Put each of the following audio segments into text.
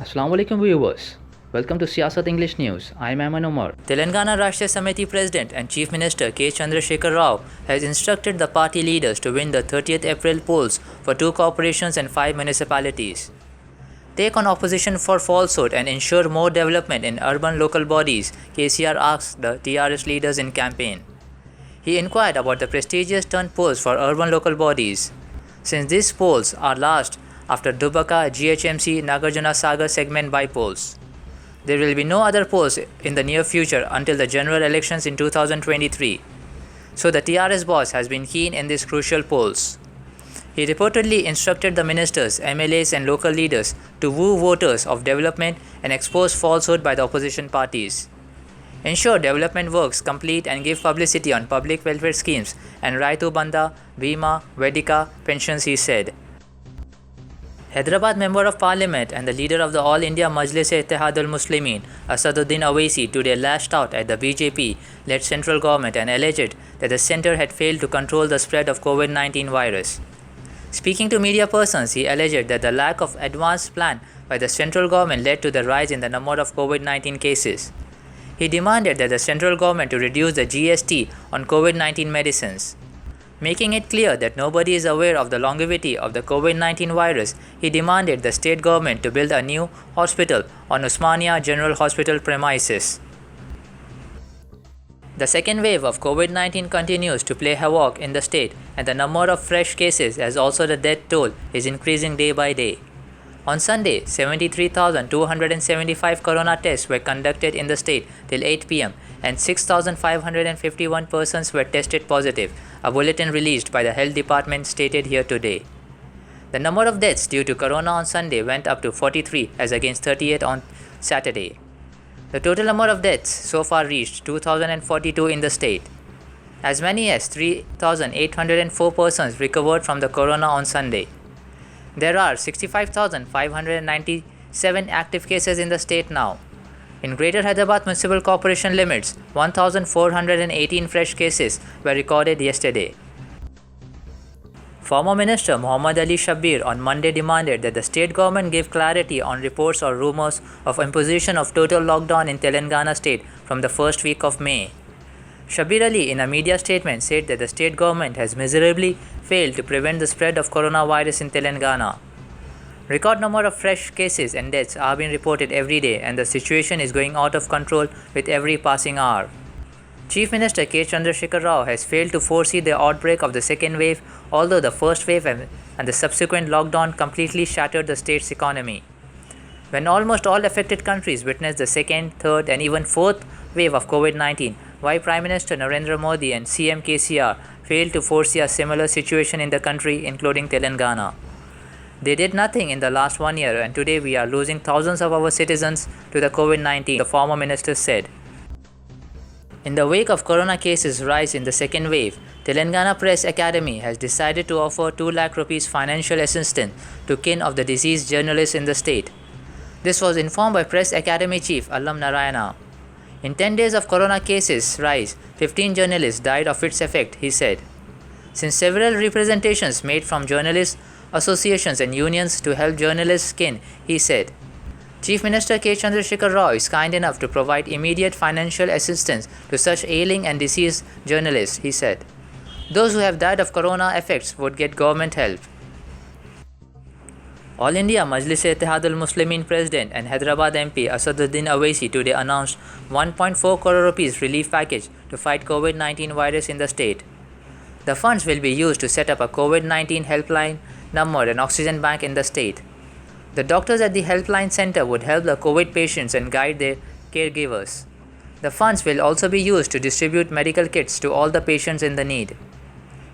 Assalamu alaikum viewers. Welcome to Siasat English News. I am Aman Omar. Telangana Rashtriya Samiti President and Chief Minister K. Chandrasekhar Rao has instructed the party leaders to win the 30th April polls for 2 corporations and 5 municipalities. Take on opposition for falsehood and ensure more development in urban local bodies, KCR asked the TRS leaders in campaign. He inquired about the prestigious turn polls for urban local bodies. Since these polls are last after Dubaka GHMC Nagarjuna Sagar segment by-polls, there will be no other polls in the near future until the general elections in 2023. So the TRS boss has been keen in these crucial polls. He reportedly instructed the ministers, MLAs and local leaders to woo voters of development and expose falsehood by the opposition parties. Ensure development works complete and give publicity on public welfare schemes and Raitu Bandha, Bima, Vedika pensions, he said. Hyderabad Member of Parliament and the leader of the All India Majlis-e-Ittehad al-Muslimin, Asaduddin Owaisi, today lashed out at the BJP-led central government and alleged that the centre had failed to control the spread of COVID-19 virus. Speaking to media persons, he alleged that the lack of advanced plan by the central government led to the rise in the number of COVID-19 cases. He demanded that the central government to reduce the GST on COVID-19 medicines. Making it clear that nobody is aware of the longevity of the COVID-19 virus, he demanded the state government to build a new hospital on Osmania General Hospital premises. The second wave of COVID-19 continues to play havoc in the state, and the number of fresh cases as also the death toll is increasing day by day. On Sunday, 73,275 corona tests were conducted in the state till 8 pm and 6,551 persons were tested positive, a bulletin released by the Health Department stated here today. The number of deaths due to corona on Sunday went up to 43 as against 38 on Saturday. The total number of deaths so far reached 2,042 in the state. As many as 3,804 persons recovered from the corona on Sunday. There are 65,597 active cases in the state now. In Greater Hyderabad Municipal Corporation limits, 1,418 fresh cases were recorded yesterday. Former Minister Muhammad Ali Shabbir on Monday demanded that the state government give clarity on reports or rumors of imposition of total lockdown in Telangana state from the first week of May. Shabbir Ali, in a media statement, said that the state government has miserably failed to prevent the spread of coronavirus in Telangana. Record number of fresh cases and deaths are being reported every day, and the situation is going out of control with every passing hour. Chief Minister K. Chandrasekhar Rao has failed to foresee the outbreak of the second wave, although the first wave and the subsequent lockdown completely shattered the state's economy. When almost all affected countries witnessed the second, third, and even fourth wave of COVID-19, why Prime Minister Narendra Modi and CM KCR failed to foresee a similar situation in the country, including Telangana. They did nothing in the last 1 year, and today we are losing thousands of our citizens to the COVID-19, the former minister said. In the wake of corona cases rise in the second wave, Telangana Press Academy has decided to offer 2 lakh rupees financial assistance to kin of the deceased journalists in the state. This was informed by Press Academy Chief Allam Narayana. In 10 days of corona cases rise, 15 journalists died of its effect, he said. Since several representations made from journalists, associations and unions to help journalists kin, he said. Chief Minister K. Chandrasekhar Rao is kind enough to provide immediate financial assistance to such ailing and deceased journalists, he said. Those who have died of corona effects would get government help. All India Majlis-e-Ittehad al-Muslimin President and Hyderabad MP Asaduddin Owaisi today announced 1.4 crore rupees relief package to fight COVID-19 virus in the state. The funds will be used to set up a COVID-19 helpline number and oxygen bank in the state. The doctors at the helpline center would help the COVID patients and guide their caregivers. The funds will also be used to distribute medical kits to all the patients in the need.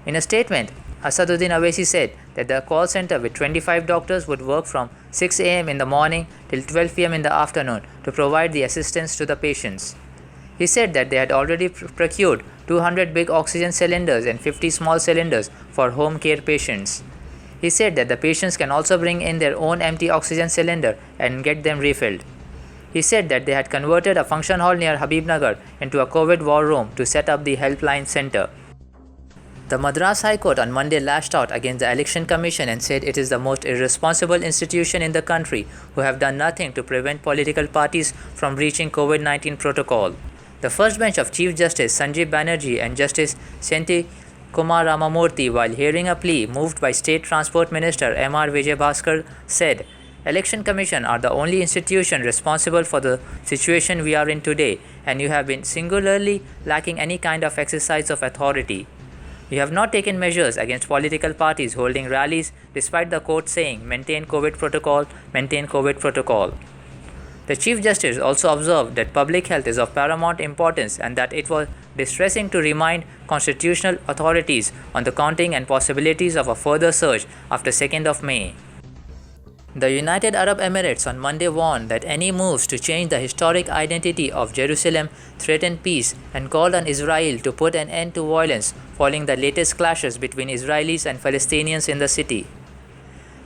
In a statement, Asaduddin Owaisi said that the call center with 25 doctors would work from 6 am in the morning till 12 pm in the afternoon to provide the assistance to the patients. He said that they had already procured 200 big oxygen cylinders and 50 small cylinders for home care patients. He said that the patients can also bring in their own empty oxygen cylinder and get them refilled. He said that they had converted a function hall near Habibnagar into a COVID war room to set up the helpline center. The Madras High Court on Monday lashed out against the Election Commission and said it is the most irresponsible institution in the country who have done nothing to prevent political parties from breaching COVID-19 protocol. The first bench of Chief Justice Sanjeev Banerjee and Justice Senti Kumar Ramamurthy, while hearing a plea moved by State Transport Minister M.R. Vijayabhaskar, said, "Election Commission are the only institution responsible for the situation we are in today, and you have been singularly lacking any kind of exercise of authority. You have not taken measures against political parties holding rallies despite the court saying maintain COVID protocol, maintain COVID protocol." The Chief Justice also observed that public health is of paramount importance and that it was distressing to remind constitutional authorities on the counting and possibilities of a further surge after 2nd of May. The United Arab Emirates on Monday warned that any moves to change the historic identity of Jerusalem threaten peace and called on Israel to put an end to violence following the latest clashes between Israelis and Palestinians in the city.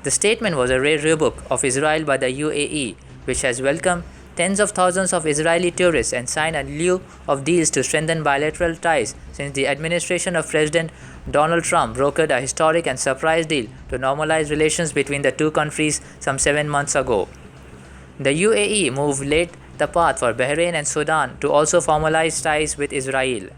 The statement was a rare rebuke of Israel by the UAE, which has welcomed tens of thousands of Israeli tourists and signed a slew of deals to strengthen bilateral ties since the administration of President Donald Trump brokered a historic and surprise deal to normalize relations between the two countries some 7 months ago. The UAE move laid the path for Bahrain and Sudan to also formalize ties with Israel.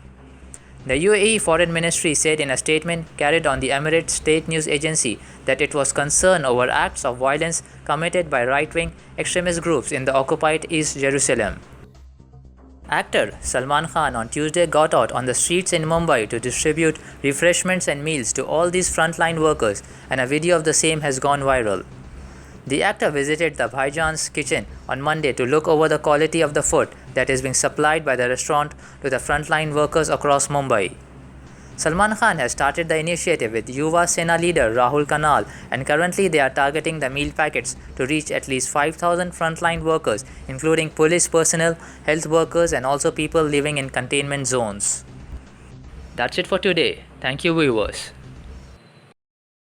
The UAE Foreign Ministry said in a statement carried on the Emirates state news agency that it was concerned over acts of violence committed by right-wing extremist groups in the occupied East Jerusalem. Actor Salman Khan on Tuesday got out on the streets in Mumbai to distribute refreshments and meals to all these frontline workers, and a video of the same has gone viral. The actor visited the Bhaijan's kitchen on Monday to look over the quality of the food that is being supplied by the restaurant to the frontline workers across Mumbai. Salman Khan has started the initiative with Yuva Sena leader Rahul Kanal, and currently they are targeting the meal packets to reach at least 5,000 frontline workers, including police personnel, health workers, and also people living in containment zones. That's it for today. Thank you, viewers.